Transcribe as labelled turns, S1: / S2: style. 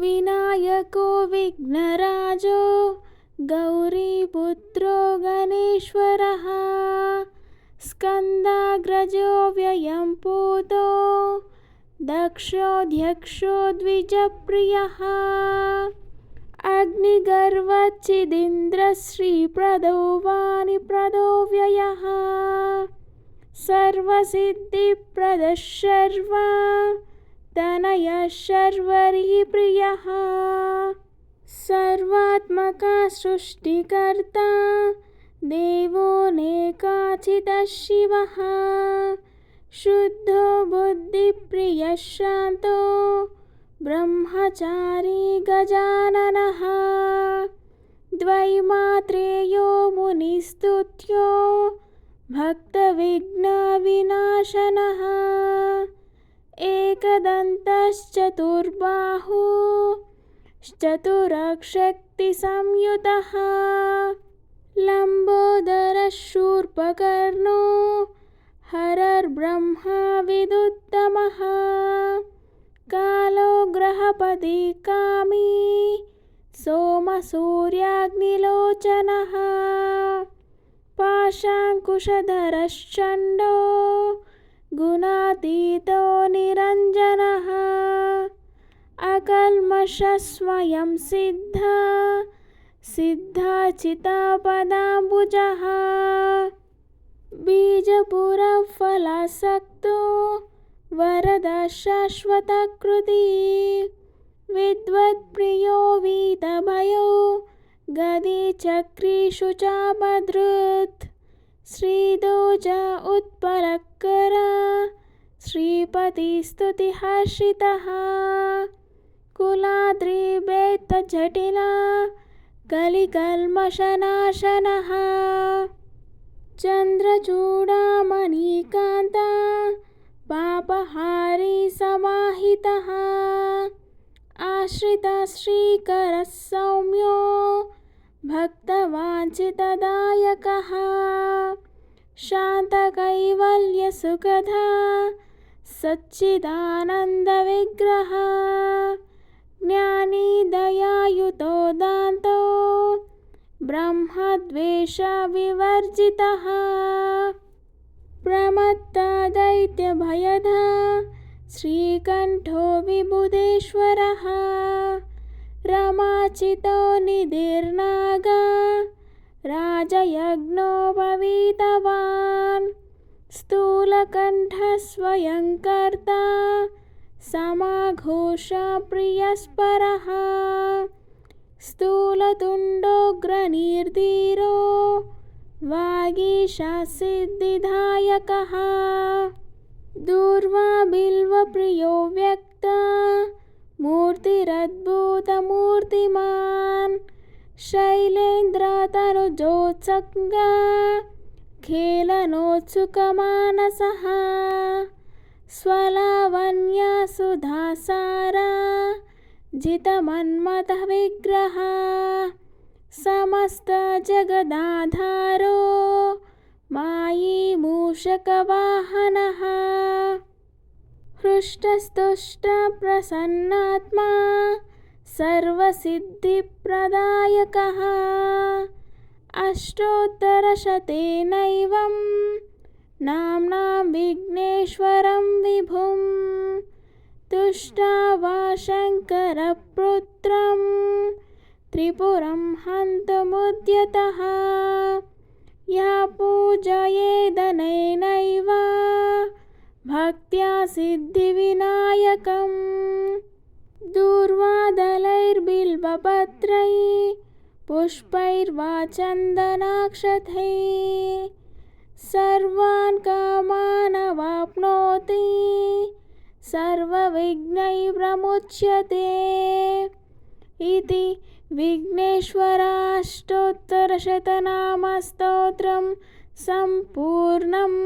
S1: विनायको विघ्नराजो गौरीपुत्रो गणेश्वरः स्कन्दाग्रजो व्ययं पूतो दक्षोऽध्यक्षो द्विजप्रियः अग्निगर्वच्चिदिन्द्रश्रीप्रदो वाणिप्रदो व्ययः सर्वसिद्धिप्रदः शर्वा तनयः शर्वरीप्रियः सर्वात्मका सृष्टिकर्ता देवो नेकाचितः शिवः शुद्धो बुद्धिप्रियः शान्तो ब्रह्मचारी गजाननः द्वैमात्रेयो मुनिस्तुत्यो भक्तविघ्नविनाशनः एकदन्तश्चतुर्बाहुश्चतुरक्षक्तिसंयुतः लम्बोदरः शूर्पकर्णो हरर्ब्रह्मा विदुत्तमः कालो ग्रहपति कामी सोमसूर्याग्निलोचनः पाशाङ्कुशधरश्चण्डो गुणातीतो निरञ्जनः अकल्मषः स्वयं सिद्धाचितापदाम्बुजः बीजपुरफलासक्तो वरदः शाश्वतकृतिः विद्वत्प्रियो वीतभयो गदिचक्रीषु चापधृत् श्रीदोज उत्पलकर श्रीपतिस्तुतिहर्षितः कुलाद्रिवेत्तजटिला कलिकल्मषनाशनः चन्द्रचूडामणिकान्ता पापहारी समाहितः आश्रितः श्रीकरः सौम्यो भक्तवाञ्छितदायकः शान्तकैवल्यसुखदा सच्चिदानन्दविग्रहः ज्ञानी दयायुतो दान्तो ब्रह्मद्वेषविवर्जितः प्रमत्ता दैत्यभयदा श्रीकण्ठो विबुधेश्वरः रमाचितो निधिर्नागा राजयज्ञोपवीतवान् स्थूलकण्ठः स्वयंकर्ता समाघोषप्रियस्परः स्थूलतुण्डोग्रनीर्धीरो वागीशासिद्धिदायकः दूर्वाबिल्वप्रियो व्यक्ता मूर्तिरद्भुतमूर्तिमान् शैलेन्द्रतनुजोत्सङ्गा खेलनोत्सुकमानसः स्वलावण्यसुधासारा जितमन्मथः विग्रहः समस्तजगदाधारो मायी मूषकवाहनः हृष्टस्तुष्टप्रसन्नात्मा सर्वसिद्धिप्रदायकः अष्टोत्तरशतेनैवं नाम्नां विघ्नेश्वरं विभुं तुष्टावाशङ्करपुत्रं त्रिपुरं हन्तुमुद्यतः या पूजयेदनेनैव भक्त्या सिद्धिविनायकम् दूर्वादलैर्बिल्वपत्रैः पुष्पैर्वा चन्दनाक्षतैः सर्वान् कामानवाप्नोति सर्वविघ्नैः प्रमुच्यते इति विघ्नेश्वराष्टोत्तरशतनामस्तोत्रं सम्पूर्णम्।